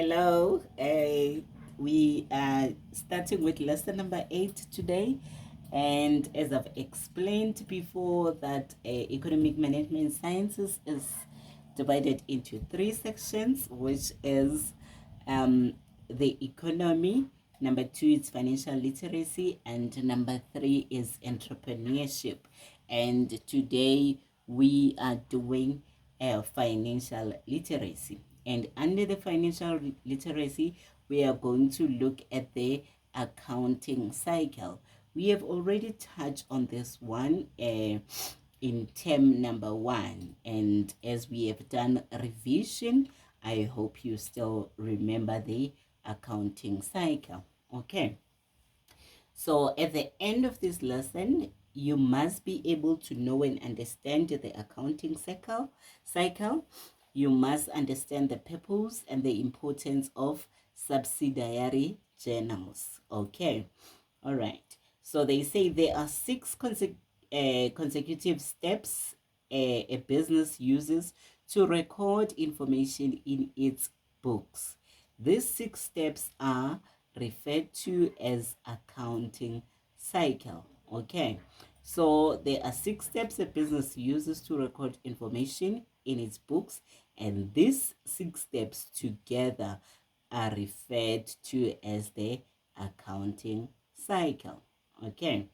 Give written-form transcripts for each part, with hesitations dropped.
Hello, we are starting with lesson number 8 today. And as I've explained before, that economic management sciences is divided into 3 sections, which is the economy, number 2 is financial literacy, and number 3 is entrepreneurship. And today we are doing financial literacy. And under the financial literacy, we are going to look at the accounting cycle. We have already touched on this one in term number 1. And as we have done revision, I hope you still remember the accounting cycle. Okay. So at the end of this lesson, you must be able to know and understand the accounting cycle. You must understand the purpose and the importance of subsidiary journals. Okay. All right. So they say there are 6 consecutive steps a business uses to record information in its books. These 6 steps are referred to as accounting cycle. Okay. So there are 6 steps a business uses to record information in its books, and these 6 steps together are referred to as the accounting cycle. Okay,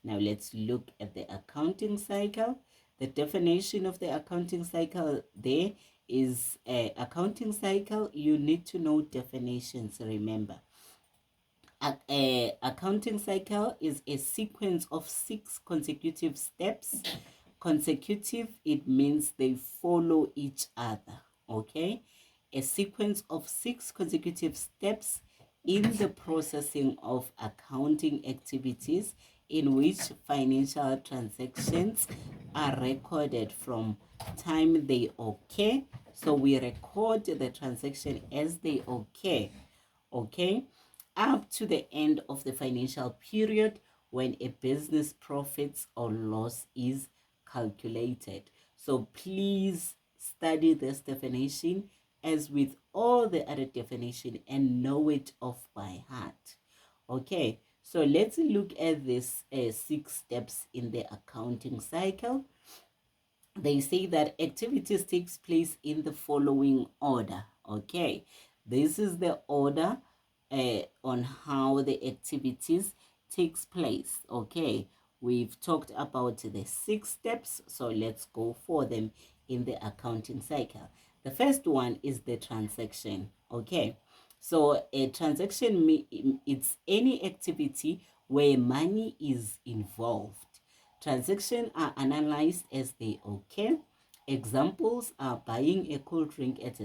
now let's look at the accounting cycle. The definition of the accounting cycle there is accounting cycle. You need to know definitions, remember. A accounting cycle is a sequence of 6 consecutive steps. Consecutive, it means they follow each other. Okay, a sequence of 6 consecutive steps in the processing of accounting activities in which financial transactions are recorded from time they occur. So we record the transaction as they occur. Okay, up to the end of the financial period when a business profits or loss is calculated. So please study this definition as with all the other definition and know it off by heart. Okay, so let's look at this 6 steps in the accounting cycle. They say that activities takes place in the following order. Okay, this is the order on how the activities takes place. Okay, we've talked about the 6 steps, so let's go for them in the accounting cycle. The first one is the transaction. Okay, so a transaction, it's any activity where money is involved. Transactions are analyzed as they occur. Examples are buying a cold drink at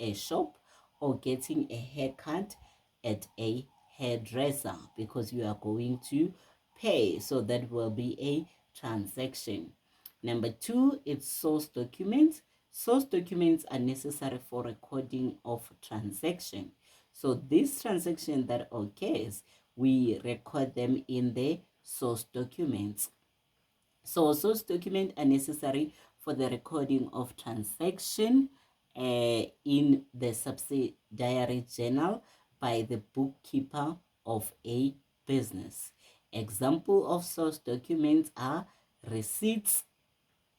a shop or getting a haircut at a hairdresser, because you are going to pay. So that will be a transaction. Number 2, it's source documents. Source documents are necessary for recording of transaction. So this transaction that occurs, we record them in the source documents. So source documents are necessary for the recording of transaction in the subsidiary journal by the bookkeeper of a business. Example of source documents are receipts,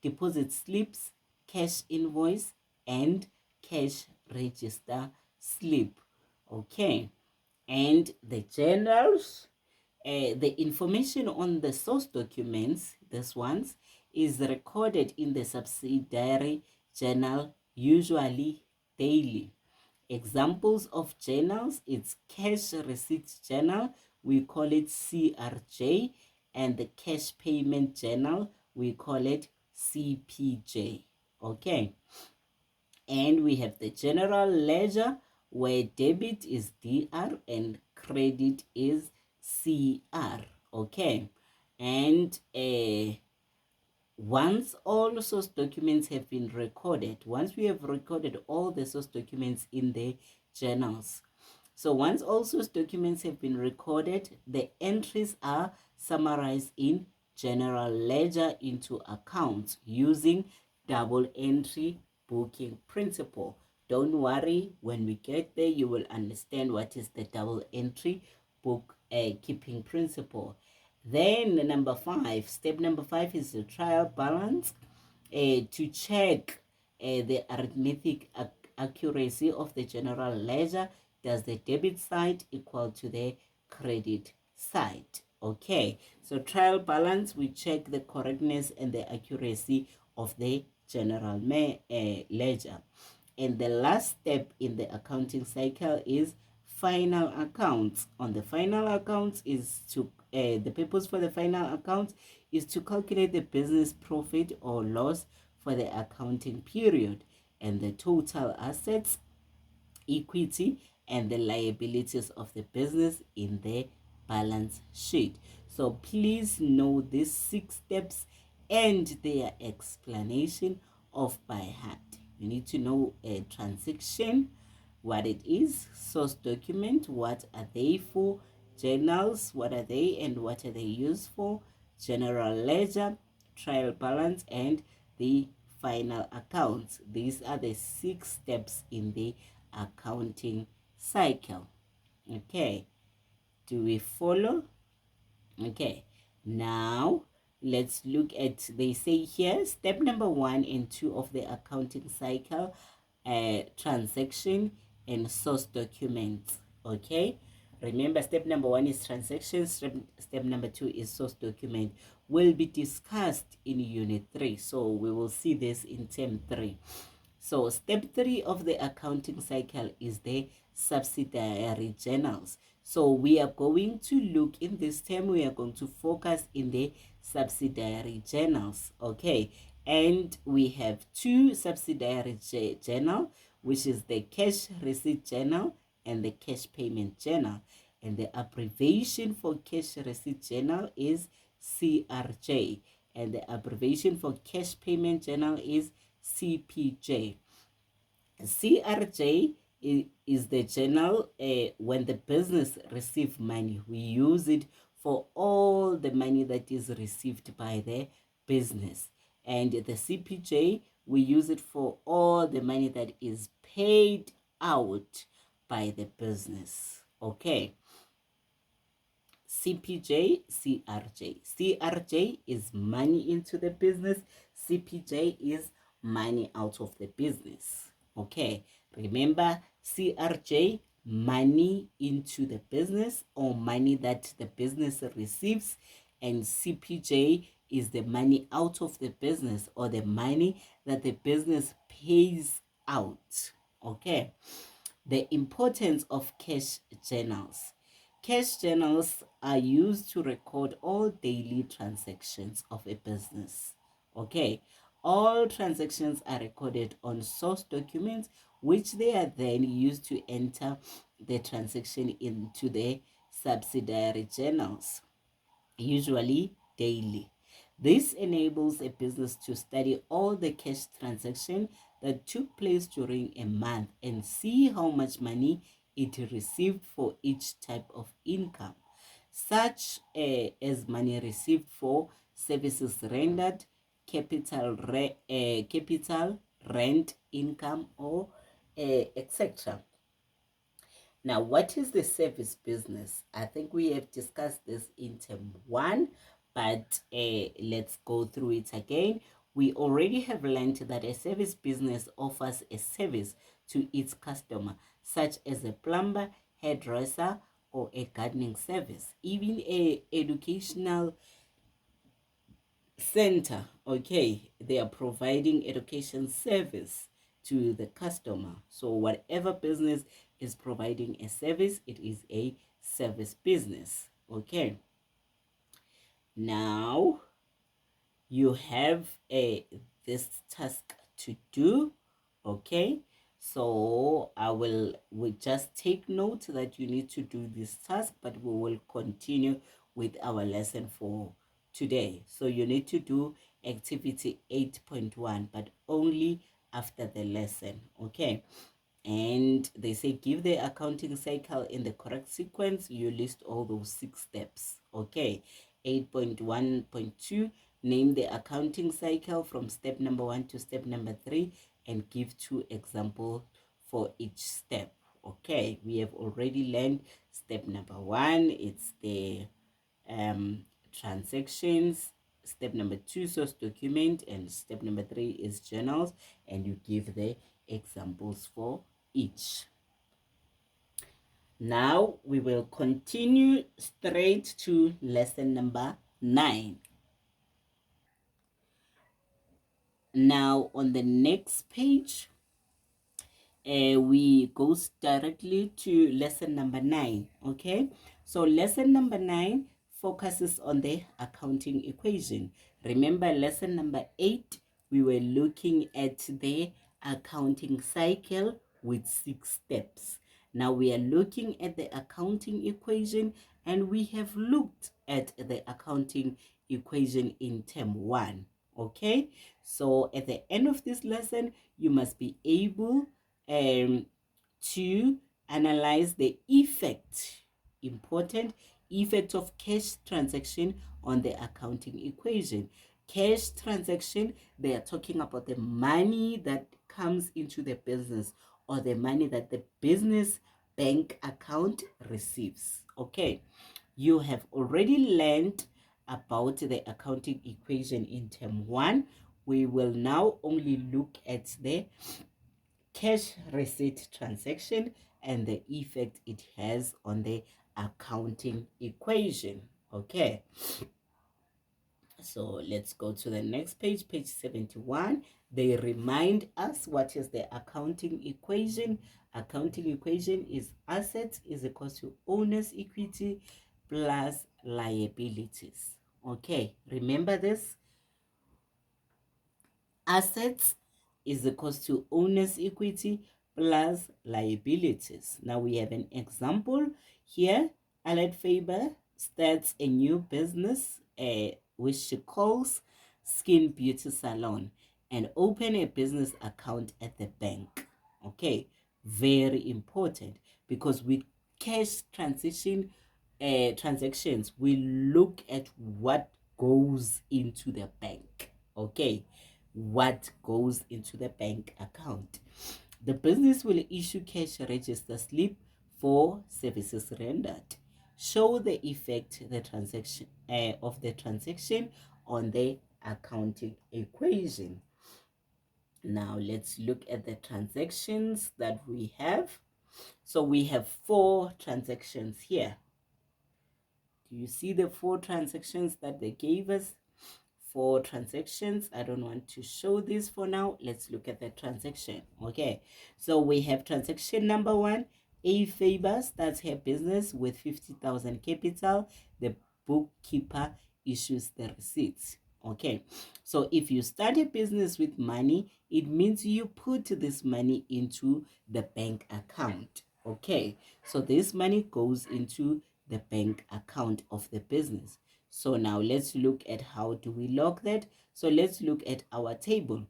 deposit slips, cash invoice, and cash register slip. Okay, and the journals, the information on the source documents, this ones, is recorded in the subsidiary journal, usually daily. Examples of journals, it's cash receipt journal, we call it CRJ, and the cash payment journal, we call it CPJ. Okay, and we have the general ledger, where debit is DR and credit is CR. Okay, and once all source documents have been recorded, once we have recorded all the source documents in the journals, so once all source documents have been recorded, the entries are summarized in general ledger into accounts using double entry booking principle. Don't worry, when we get there, you will understand what is the double entry book keeping principle. Then step number five is the trial balance to check the arithmetic accuracy of the general ledger. Does the debit side equal to the credit side? Okay, so trial balance, we check the correctness and the accuracy of the general ledger. And the last step in the accounting cycle is final accounts. On the final accounts is to the purpose for the final accounts is to calculate the business profit or loss for the accounting period and the total assets, equity, and the liabilities of the business in the balance sheet. So please know these 6 steps and their explanation of by heart. You need to know a transaction, what it is, source document, what are they for, journals, what are they and what are they used for, general ledger, trial balance, and the final accounts. These are the 6 steps in the accounting cycle. Okay, do we follow? Okay, now let's look at, they say here, step number 1 and 2 of the accounting cycle, transaction and source documents. Okay, remember, step number 1 is transaction, step number 2 is source document. Will be discussed in unit 3, so we will see this in term 3. So step 3 of the accounting cycle is the subsidiary journals. So we are going to look in this term, we are going to focus in the subsidiary journals. Okay, and we have 2 subsidiary journal, which is the cash receipt journal and the cash payment journal. And the abbreviation for cash receipt journal is CRJ, and the abbreviation for cash payment journal is CPJ. CRJ is the journal when the business receive money. We use it for all the money that is received by the business. And the CPJ, we use it for all the money that is paid out by the business. Okay. CPJ, CRJ. CRJ is money into the business. CPJ is money out of the business. Okay, remember, CRJ, money into the business or money that the business receives, and CPJ is the money out of the business or the money that the business pays out. Okay, the importance of cash journals. Cash journals are used to record all daily transactions of a business. Okay, all transactions are recorded on source documents, which they are then used to enter the transaction into the subsidiary journals, usually daily. This enables a business to study all the cash transactions that took place during a month and see how much money it received for each type of income, such as money received for services rendered, capital, rent, income, or etc. Now, what is the service business? I think we have discussed this in term 1, but let's go through it again. We already have learned that a service business offers a service to its customer, such as a plumber, hairdresser, or a gardening service. Even a educational center, okay, they are providing education service to the customer. So whatever business is providing a service, it is a service business. Okay, now you have this task to do. Okay, so we just take note that you need to do this task, but we will continue with our lesson for today. So you need to do activity 8.1, but only after the lesson. Okay, and they say give the accounting cycle in the correct sequence. You list all those 6 steps. Okay, 8.1.2, name the accounting cycle from step number 1 to step number 3 and give 2 examples for each step. Okay, we have already learned step number 1, it's the transactions. Step number 2, source document, and step number 3 is journals, and you give the examples for each. Now we will continue straight to lesson number 9. Now on the next page, we go directly to lesson number 9. Okay, so lesson number 9 focuses on the accounting equation. Remember, lesson number 8, we were looking at the accounting cycle with 6 steps. Now we are looking at the accounting equation, and we have looked at the accounting equation in term 1. Okay, so at the end of this lesson, you must be able to analyze the important effect of cash transaction on the accounting equation. Cash transaction, they are talking about the money that comes into the business, or the money that the business bank account receives. Okay, you have already learned about the accounting equation in term 1. We will now only look at the cash receipt transaction and the effect it has on the accounting equation. Okay, so let's go to the next page, page 71. They remind us what is the accounting equation. Accounting equation is assets is equal to owner's equity plus liabilities. Okay, remember this. Assets is equals to owner's equity plus liabilities. Now we have an example here. Allied Faber starts a new business, which she calls Skin Beauty Salon, and open a business account at the bank. Okay, very important, because with cash transactions, we look at what goes into the bank. Okay, what goes into the bank account. The business will issue cash register slip for services rendered. Show the effect the transaction of the transaction on the accounting equation. Now let's look at the transactions that we have. So we have 4 transactions here. Do you see the 4 transactions that they gave us? 4 transactions. I don't want to show this for now. Let's look at the transaction. Okay, so we have transaction number 1. A Faber starts her business with 50,000 capital. The bookkeeper issues the receipts. Okay, so if you start a business with money, it means you put this money into the bank account. Okay, so this money goes into the bank account of the business. So now let's look at how do we log that. So let's look at our table.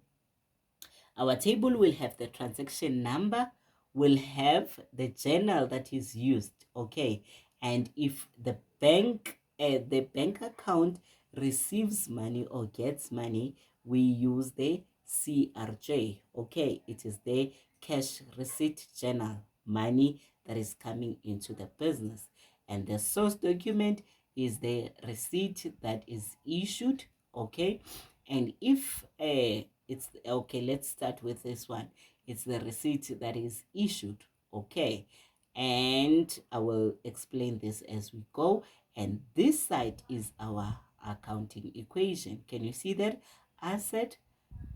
Our table will have the transaction number, will have the journal that is used. Okay, and if the bank account receives money or gets money, we use the CRJ. Okay, it is the cash receipt journal, money that is coming into the business. And the source document is the receipt that is issued. Okay, and if it's okay, let's start with this one. It's the receipt that is issued. Okay, and I will explain this as we go. And this side is our accounting equation. Can you see that? Asset,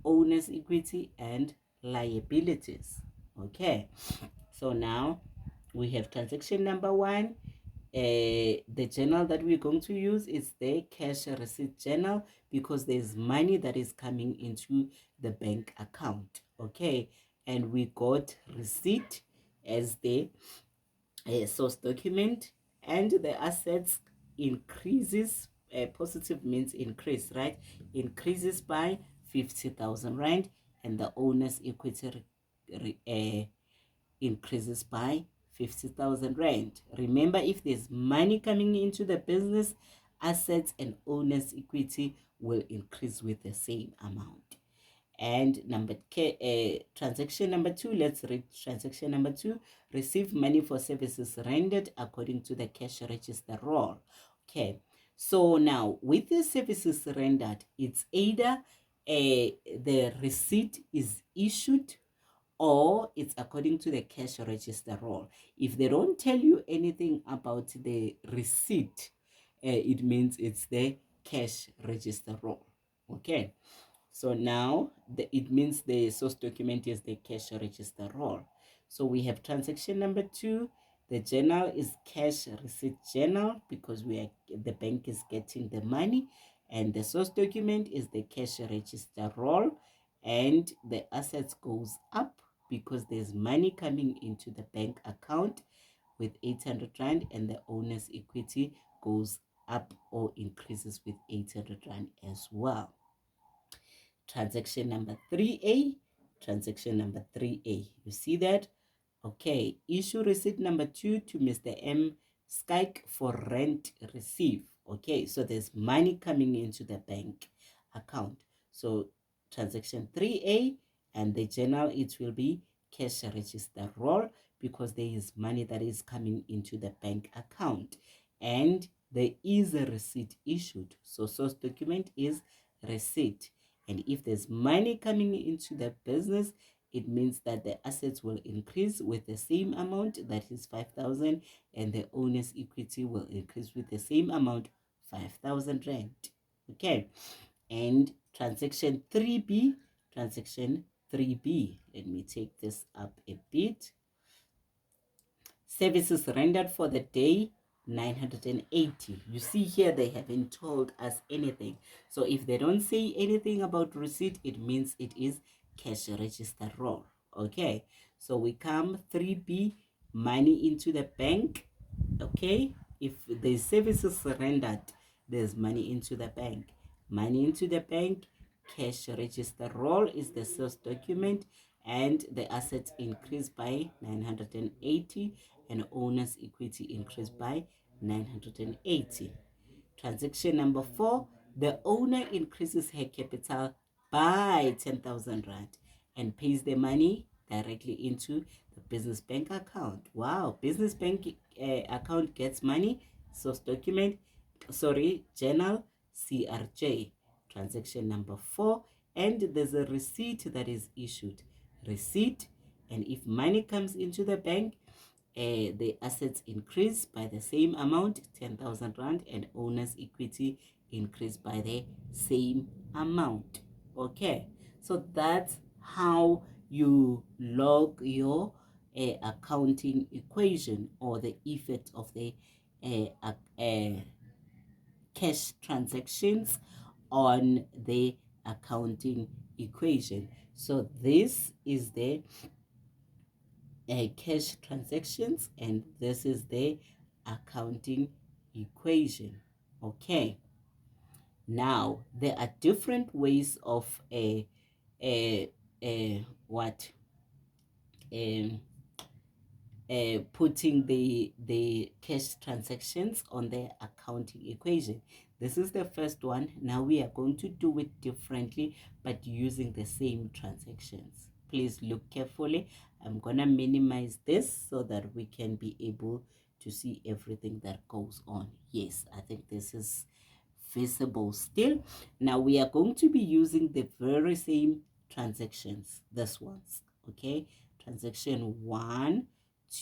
owner's equity, and liabilities. Okay, so now we have transaction number 1. The journal that we're going to use is the cash receipt journal, because there's money that is coming into the bank account. Okay, and we got receipt as the source document, and the assets increases. Positive means increase, right? Increases by 50,000 rand, and the owner's equity increases by 50,000 rand. Remember, if there's money coming into the business, assets and owner's equity will increase with the same amount. And transaction number 2, let's read transaction number 2. Receive money for services rendered according to the cash register rule. Okay, so now with the services rendered, it's either the receipt is issued or it's according to the cash register rule. If they don't tell you anything about the receipt, it means it's the cash register rule. Okay, so now it means the source document is the cash register rule. So we have transaction number 2. The journal is cash receipt journal because the bank is getting the money, and the source document is the cash register rule, and the assets goes up because there's money coming into the bank account with 800 rand, and the owner's equity goes up or increases with 800 rand as well. Transaction number 3A, transaction number 3A. You see that? Okay, issue receipt number 2 to Mr. M. Skyke for rent receive. Okay, so there's money coming into the bank account. So transaction 3A, and the journal, it will be cash register roll because there is money that is coming into the bank account. And there is a receipt issued. So source document is receipt. And if there's money coming into the business, it means that the assets will increase with the same amount, that is 5,000, and the owner's equity will increase with the same amount, 5,000 rand. Okay, and transaction 3B, transaction 3B. Let me take this up a bit. Services rendered for the day, 980. You see here they haven't told us anything. So if they don't say anything about receipt, it means it is cash register roll. Okay, so we come 3B, money into the bank. Okay, if the services rendered, there's money into the bank. Money into the bank, cash register roll is the sales document, and the assets increased by 980, and owner's equity increased by 980. Transaction number 4, the owner increases her capital by 10,000 rand and pays the money directly into the business bank account. Wow, business bank account gets money, source document, journal CRJ. Transaction number 4, and there's a receipt that is issued. Receipt, and if money comes into the bank, the assets increase by the same amount, 10,000 rand, and owner's equity increase by the same amount. Okay, so that's how you log your accounting equation, or the effect of the cash transactions on the accounting equation. So this is the cash transactions, and this is the accounting equation. Okay, now there are different ways of what putting the cash transactions on the accounting equation. This is the first one. Now we are going to do it differently, but using the same transactions. Please look carefully. I'm gonna minimize this so that we can be able to see everything that goes on. Yes, I think this is visible still. Now we are going to be using the very same transactions, this ones. Okay, transaction 1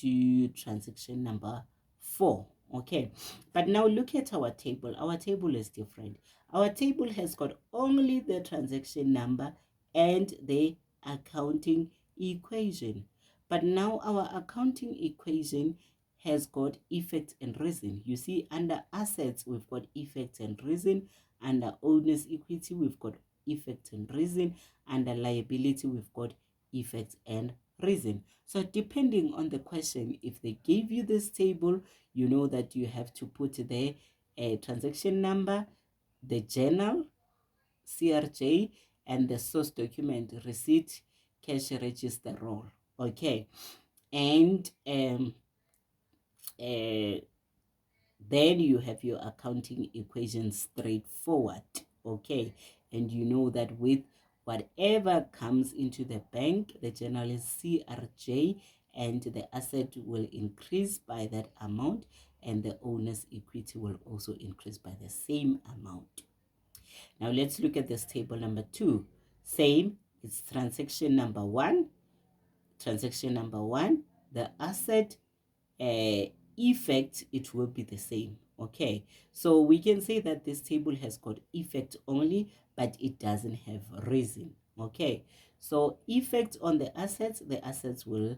to transaction number 4. Okay, but now look at our table. Our table is different. Our table has got only the transaction number and the accounting equation, but now our accounting equation has got effect and reason. You see, under assets we've got effect and reason, under owner's equity we've got effect and reason, under liability we've got effect and reason. So depending on the question, if they gave you this table, you know that you have to put the transaction number, the journal CRJ, and the source document receipt cash register roll. Okay, and then you have your accounting equation straightforward. Okay, and you know that with Whatever comes into the bank, the journal is CRJ, and the asset will increase by that amount, and the owner's equity will also increase by the same amount. Now let's look at this table number 2. Same, it's transaction number 1. Transaction number 1, the asset effect, it will be the same. Okay, so we can say that this table has got effect only, but it doesn't have reason. Okay, so effect on the assets will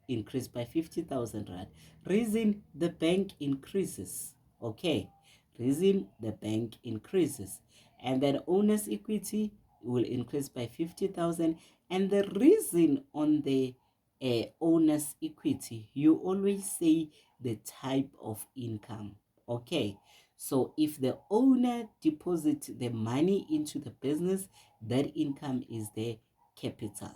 increase by 50,000 rand. Reason, the bank increases. Okay, reason, the bank increases, and then owner's equity will increase by 50,000. And the reason on the owner's equity, you always say the type of income. Okay, so if the owner deposits the money into the business, that income is the capital.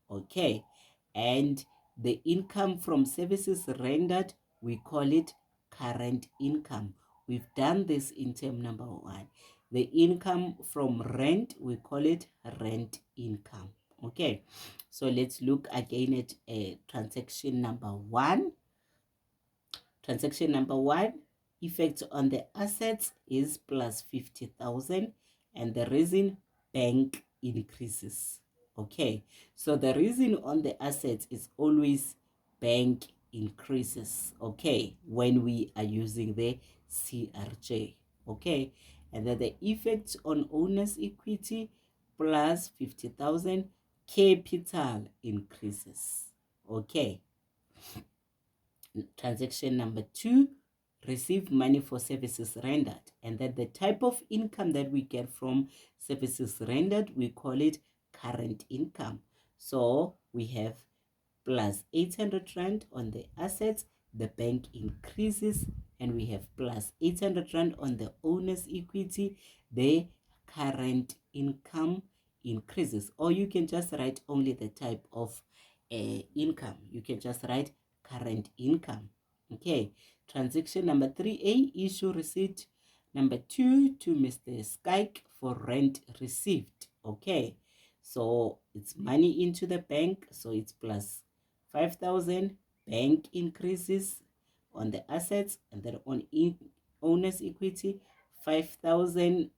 Okay, and the income from services rendered, we call it current income. We've done this in term number 1. The income from rent, we call it rent income. Okay, so let's look again at transaction number 1. Transaction number 1, effect on the assets is plus 50,000, and the reason, bank increases. Okay, so the reason on the assets is always bank increases. Okay, when we are using the CRJ. Okay, and then the effect on owner's equity plus 50,000, capital increases. Okay, transaction number 2, receive money for services rendered, and that the type of income that we get from services rendered, we call it current income. So we have plus 800 rand on the assets, the bank increases, and we have plus 800 rand on the owner's equity, the current income increases. Or you can just write only the type of income. You can just write current income. Okay, transaction number 3A, issue receipt number 2 to Mr. Skyke for rent received. Okay, so it's money into the bank, so it's plus 5,000, bank increases on the assets, and then on owner's equity 5,000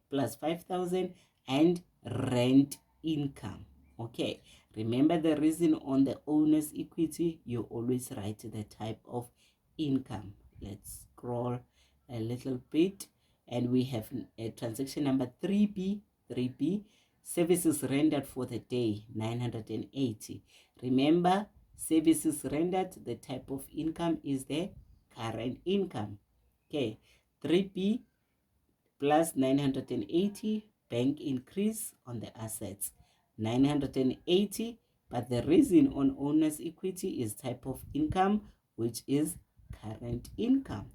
plus 5,000, and rent income. Okay, remember the reason on the owner's equity, you always write the type of income. Let's scroll a little bit, and we have a transaction number 3B. 3B, services rendered for the day 980. Remember, services rendered, the type of income is the current income. Okay, 3B plus 980, bank increase on the assets 980, but the reason on owner's equity is type of income, which is current income.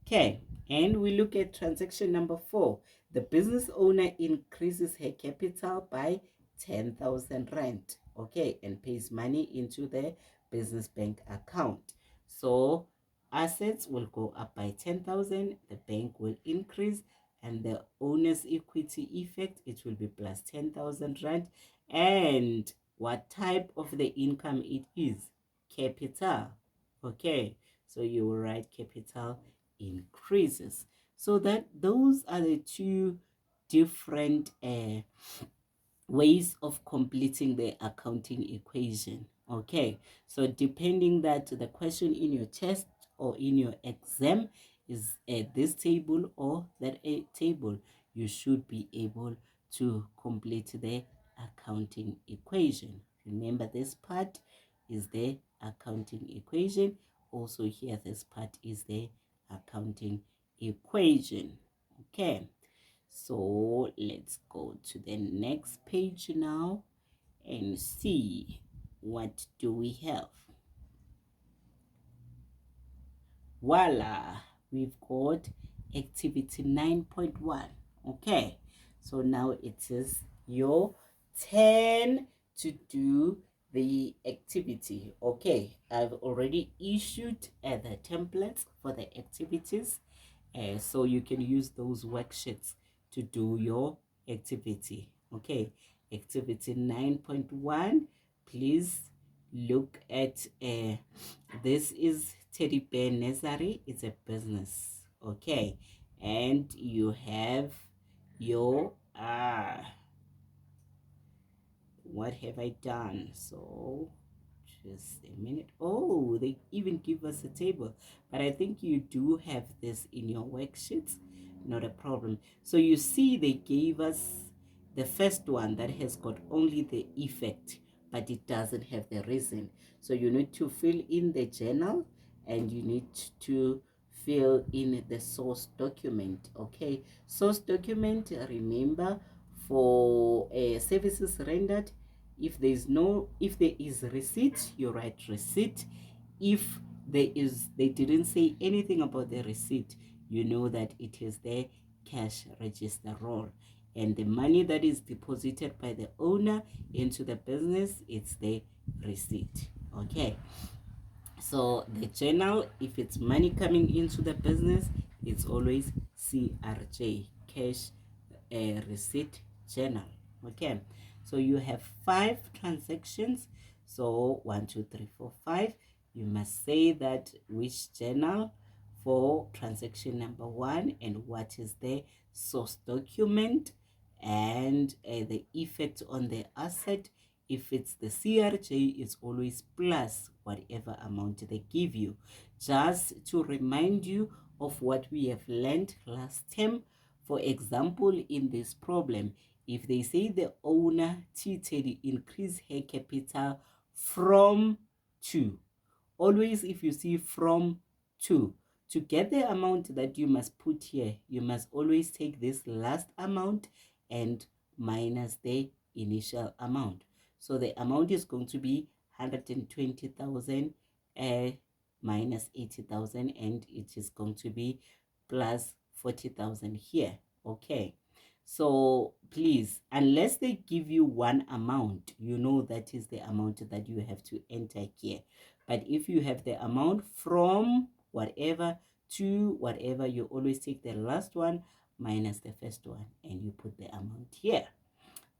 Okay, and we look at transaction number 4. The business owner increases her capital by 10,000 rand. Okay, and pays money into the business bank account. So assets will go up by 10,000, the bank will increase, and the owner's equity effect, it will be plus 10,000 rand. And what type of the income it is? Capital. Okay, so you will write capital increases. So that those are the 2 different ways of completing the accounting equation. Okay, so depending that the question in your test or in your exam is at this table or that a table, you should be able to complete the accounting equation. Remember, this part is the accounting equation. Also here, this part is the accounting equation. Okay, so let's go to the next page now and see what do we have. Voila, we've got activity 9.1. Okay, so now it is your turn to do the activity. Okay, I've already issued the templates for the activities, so you can use those worksheets to do your activity. Okay, activity 9.1. Please look at this is Teddy Bear Nursery. It's a business. Okay, and you have your what have I done? So just a minute. Oh, they even give us a table, but I think you do have this in your worksheets. Not a problem. So you see they gave us the first one that has got only the effect, but it doesn't have the reason. So you need to fill in the journal and you need to fill in the source document. Okay, source document, remember, for services rendered, if there is receipt, you write receipt. If they didn't say anything about the receipt, you know that it is the cash register roll, and the money that is deposited by the owner into the business, it's the receipt. Okay, so the journal, if it's money coming into the business, it's always CRJ, cash receipt journal. Okay, so you have 5 transactions. So 1, 2, 3, 4, 5. You must say that which journal for transaction number 1 and what is the source document and the effect on the asset. If it's the CRJ, it's always plus whatever amount they give you. Just to remind you of what we have learned last term. For example, in this problem, if they say the owner T increase her capital from 2, always if you see from 2, to get the amount that you must put here, you must always take this last amount and minus the initial amount. So the amount is going to be 120,000 minus 80,000, and it is going to be plus 40,000 here. Okay, so please, unless they give you one amount, you know that is the amount that you have to enter here. But if you have the amount from whatever to whatever, you always take the last one minus the first one and you put the amount here.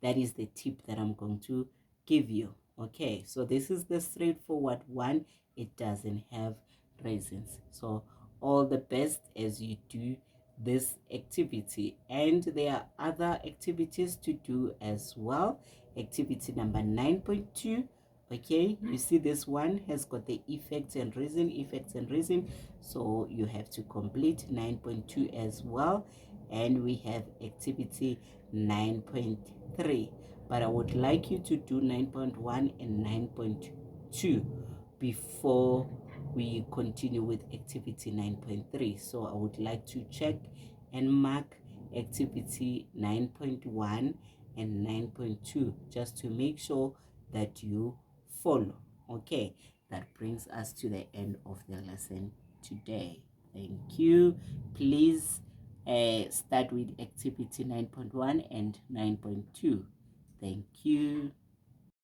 That is the tip that I'm going to give you. Okay, so this is the straightforward one. It doesn't have reasons. So all the best as you do this activity, and there are other activities to do as well. Activity number 9.2. Okay, you see this one has got the effects and reason, so you have to complete 9.2 as well. And we have activity 9.3, but I would like you to do 9.1 and 9.2 before we continue with activity 9.3. So I would like to check and mark activity 9.1 and 9.2 just to make sure that you follow. Okay, that brings us to the end of the lesson today. Thank you. Please start with activity 9.1 and 9.2. Thank you.